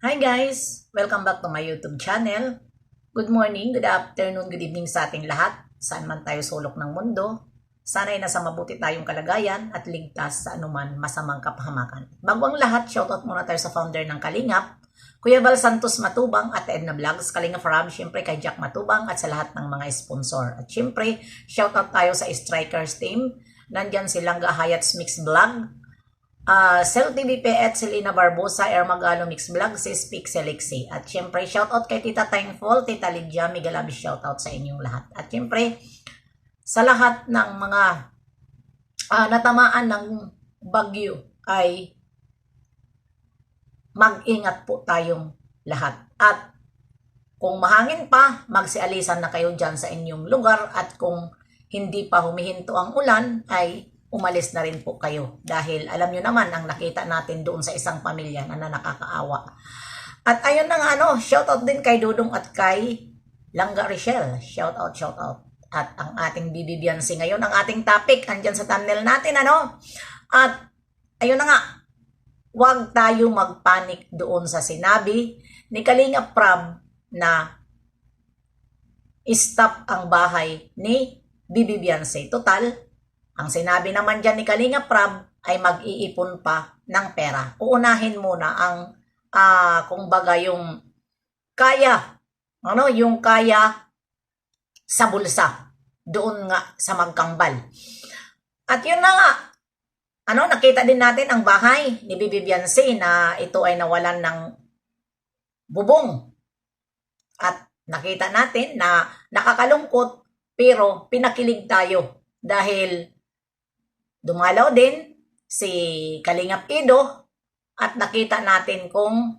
Hi guys! Welcome back to my YouTube channel. Good morning, good afternoon, good evening sa ating lahat. Saan man tayo sulok ng mundo. Sana'y nasa mabuti tayong kalagayan at ligtas sa anuman masamang kapahamakan. Bago ang lahat, shoutout muna tayo sa founder ng Kalingap, Kuya Val Santos Matubang at Edna Vlogs, Kalingap Farab, syempre kay Jack Matubang at sa lahat ng mga sponsor. At syempre, shoutout tayo sa Strikers team. Nandyan si Langga Hayats Mix Vlog, Cell TVP at Selena Barbosa, Air Magalo Mix Vlog, Sis Pixelixi. At syempre, shoutout kay Tita Thankful, Tita Lydia, Migalabi, shoutout sa inyong lahat. At syempre, sa lahat ng mga natamaan ng bagyo ay mag-ingat po tayong lahat. At kung mahangin pa, magsialisan na kayo dyan sa inyong lugar. At kung hindi pa humihinto ang ulan, ay umalis na rin po kayo. Dahil alam nyo naman ang nakita natin doon sa isang pamilya na nakakaawa. At ayun na nga, shoutout din kay Dudong at kay Langga Richelle. Shoutout, shoutout. At ang ating bibibiyansi ngayon, ang ating topic, andyan sa thumbnail natin, At ayun na nga, huwag tayo magpanik doon sa sinabi ni Kalinga Prab na stop ang bahay ni bibibiyansi. Total, ang sinabi naman dyan ni Kalinga Prab ay mag-iipon pa ng pera. Uunahin muna ang kumbaga yung kaya, yung kaya sa bulsa doon nga sa magkambal. At yun na nga, nakita din natin ang bahay ni Bibi Biancy na ito ay nawalan ng bubong. At nakita natin na nakakalungkot pero pinakilig tayo dahil dumalaw din si Kalingap Ido at nakita natin kung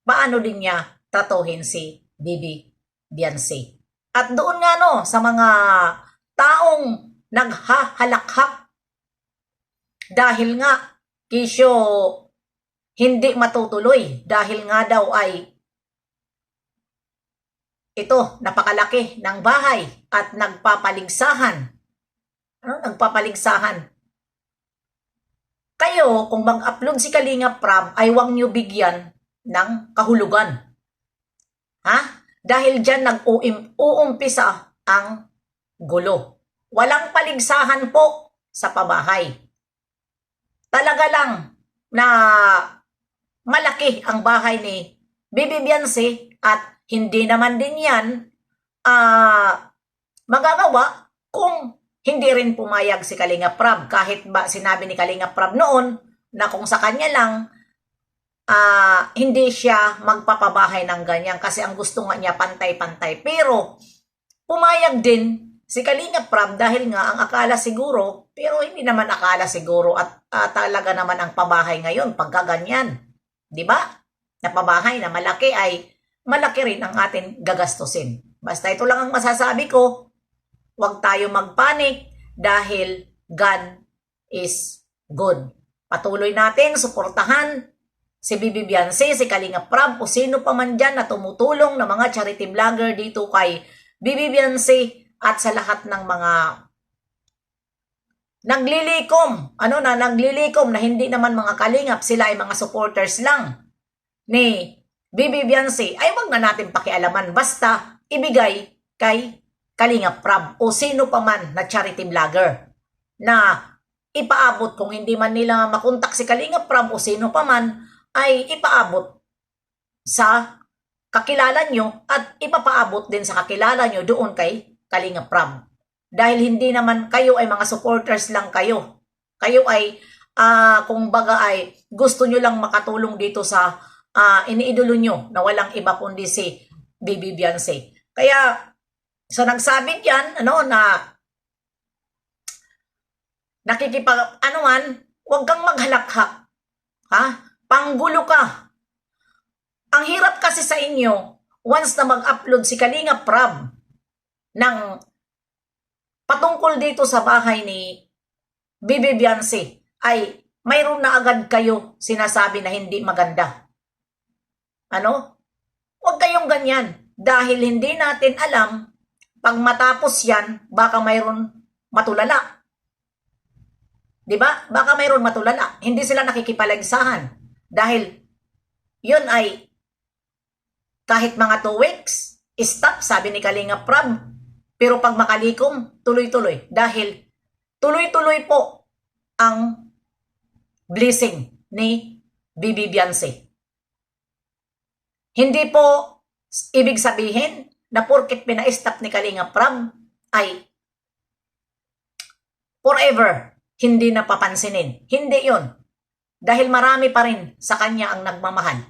paano din niya tratuhin si Bibi Biancy. At doon nga sa mga taong naghahalakhak dahil nga kisyo hindi matutuloy dahil nga daw ay ito napakalaki ng bahay at nagpapaligsahan. Nagpapaligsahan. Kayo, kung mag-upload si Kalinga Prab, ay huwag nyo bigyan ng kahulugan. Dahil dyan nag-uumpisa ang gulo. Walang paligsahan po sa pabahay. Talaga lang na malaki ang bahay ni Bibi Biancy at hindi naman din yan magagawa kung hindi rin pumayag si Kalinga Prab. Kahit ba sinabi ni Kalinga Prab noon na kung sa kanya lang, hindi siya magpapabahay ng ganyan kasi ang gusto nga niya pantay-pantay. Pero pumayag din si Kalinga Prab dahil nga ang akala siguro, pero hindi naman akala siguro at talaga naman ang pabahay ngayon pagkaganyan. Diba? Na pabahay na malaki ay malaki rin ang atin gagastusin. Basta ito lang ang masasabi ko. Huwag tayo magpanik dahil God is good. Patuloy natin suportahan si Bibi Biancy, si Kalinga Prab, o sino pa man dyan na tumutulong na mga charity vlogger dito kay Bibi Biancy at sa lahat ng mga naglilikom, naglilikom na hindi naman mga kalingap, sila ay mga supporters lang ni Bibi Biancy, ay wag na natin pakialaman. Basta ibigay kay Kalinga Prab o sino pa man na charity vlogger na ipaabot kung hindi man nila makontak si Kalinga Prab o sino pa man ay ipaabot sa kakilala nyo at ipapaabot din sa kakilala nyo doon kay Kalinga Prab. Dahil hindi naman kayo ay mga supporters lang kayo. Kayo ay kung baga ay gusto nyo lang makatulong dito sa iniidolo nyo na walang iba kundi si Bibi Biancy. Kaya so nagsabi diyan na huwag kang maghalakhak. Panggulo ka. Ang hirap kasi sa inyo once na mag-upload si Kalinga Prab ng patungkol dito sa bahay ni Bibi Biancy ay mayroon na agad kayo sinasabi na hindi maganda. Huwag kayong ganyan dahil hindi natin alam pag matapos yan, baka mayroon matulala. Diba? Baka mayroon matulala. Hindi sila nakikipaligsahan. Dahil yun ay kahit mga 2 weeks, stop, sabi ni Kalinga Prab. Pero pag makalikom, tuloy-tuloy. Dahil tuloy-tuloy po ang blessing ni Bibi Beyonce. Hindi po ibig sabihin na porket pina-stop ni Kalinga Prab ay forever hindi napapansinin. Hindi yun. Dahil marami pa rin sa kanya ang nagmamahal.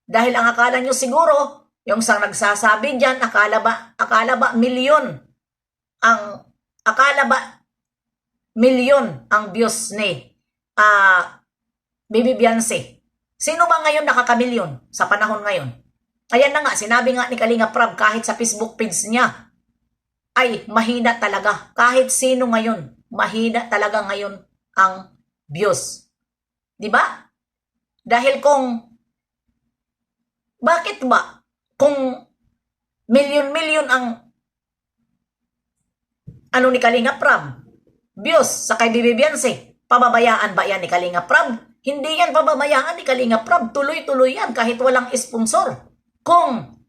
Dahil ang akala nyo siguro, yung sa nagsasabi dyan, akala ba milyon ang views ni Bibi Beyonce. Sino ba ngayon nakakamilyon sa panahon ngayon? Ayan na nga, sinabi nga ni Kalinga Prab kahit sa Facebook page niya, ay mahina talaga. Kahit sino ngayon, mahina talaga ngayon ang views. Diba? Dahil bakit ba? Kung milyon-milyon ang ni Kalinga Prab, views sa kay Bibi Beyonce, pababayaan ba yan ni Kalinga Prab? Hindi yan pababayaan ni Kalinga Prab. Tuloy-tuloy yan kahit walang sponsor. Kung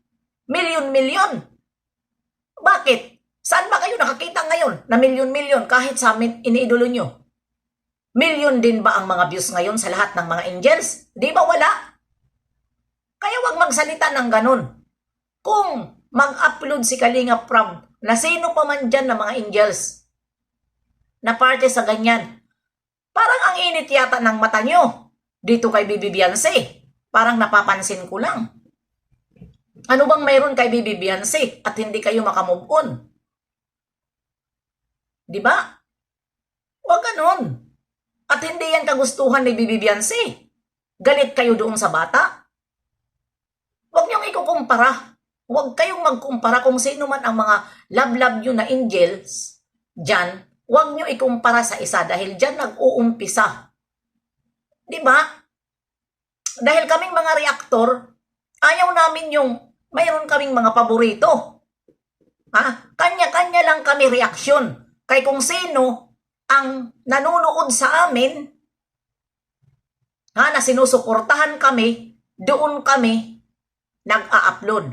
milyon-milyon, bakit? Saan ba kayo nakakita ngayon na milyon-milyon kahit sa amin iniidolo nyo? Milyon din ba ang mga views ngayon sa lahat ng mga angels? Di ba wala? Kaya wag magsalita ng ganun. Kung mag-upload si Kalinga Prab na sino pa man dyan na mga angels na parte sa ganyan, parang ang init yata ng mata nyo dito kay Bibi Beyonce. Parang napapansin ko lang. Ano bang mayroon kay Bibi Beyonce at hindi kayo makamove on? Diba? Huwag ganun. At hindi yan kagustuhan ni Bibi Beyonce. Galit kayo doon sa bata. Huwag niyong ikukumpara. Huwag kayong magkumpara kung sino man ang mga love-love nyo na angels dyan. Huwag nyo ikumpara sa isa dahil dyan nag-uumpisa. Diba? Dahil kaming mga reaktor, ayaw namin yung mayroon kaming mga paborito. Kanya-kanya lang kami reaksyon. Kay kung sino ang nanonood sa amin, na sinusuportahan kami, doon kami nag-a-upload.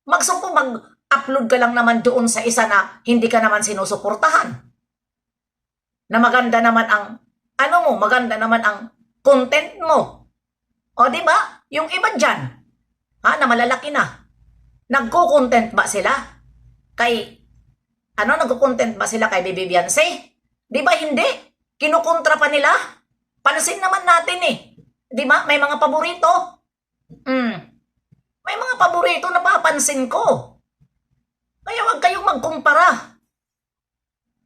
Mag-upload ka lang naman doon sa isa na hindi ka naman sinusuportahan. Na maganda naman ang, maganda naman ang content mo. O diba? Yung iba dyan, na malalaki na, nagko-content ba sila? Nagko-content ba sila kay Bibi Beyonce? Di ba hindi? Kinukontra pa nila? Pansin naman natin eh. Di ba? May mga paborito. May mga paborito na papansin ko. Kaya wag kayong magkumpara.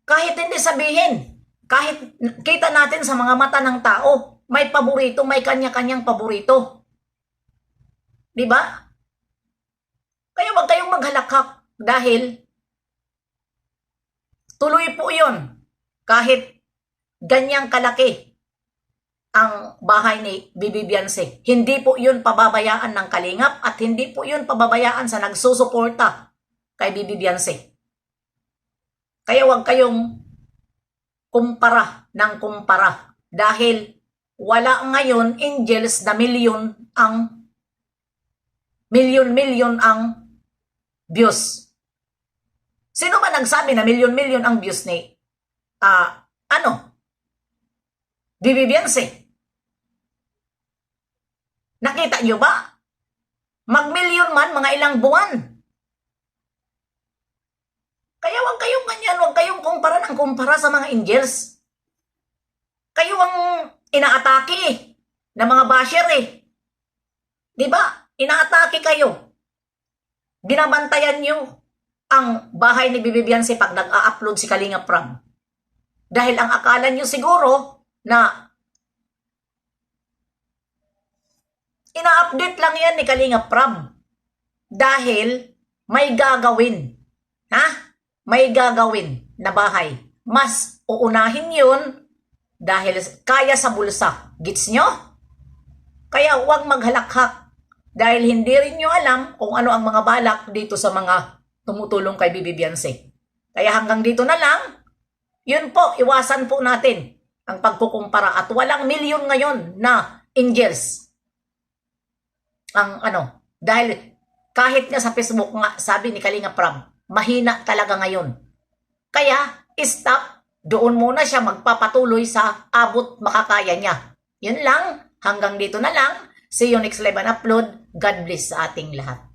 Kahit hindi sabihin, kahit kita natin sa mga mata ng tao, may paborito, may kanya-kanyang paborito. Di ba? Kaya wag kayong maghalakhak dahil tuloy po yun. Kahit ganyang kalaki ang bahay ni Bibi Beyonce. Hindi po yun pababayaan ng kalingap at hindi po yun pababayaan sa nagsusuporta kay Bibi Beyonce. Kaya huwag kayong kumpara ng kumpara dahil wala ngayon angels na milyon ang views. Sino ba nagsabi na milyon-milyon ang views ni Bibi Beyonce? Nakita nyo ba? Mag-milyon man, mga ilang buwan. Kaya wag kayong ganyan, wag kayong kumpara ng kumpara sa mga angels. Kayo ang inaatake ng mga basher eh. Diba? Inaatake kayo. Binabantayan nyo ang bahay ni Bibi Beyonce pag nag-a-upload si Kalinga Prab. Dahil ang akala nyo siguro na ina-update lang yan ni Kalinga Prab. Dahil may gagawin. May gagawin na bahay. Mas uunahin yun dahil kaya sa bulsa. Gets nyo? Kaya huwag maghalakhak. Dahil hindi rin nyo alam kung ano ang mga balak dito sa mga tumutulong kay Bibi Beyonce. Kaya hanggang dito na lang, yun po, iwasan po natin ang pagkukumpara at walang milyon ngayon na angels. ang ano, dahil kahit nga sa Facebook nga, sabi ni Kalinga Prab, mahina talaga ngayon. Kaya, stop, doon muna siya magpapatuloy sa abot makakaya niya. Yun lang, hanggang dito na lang. See you next live and upload. God bless sa ating lahat.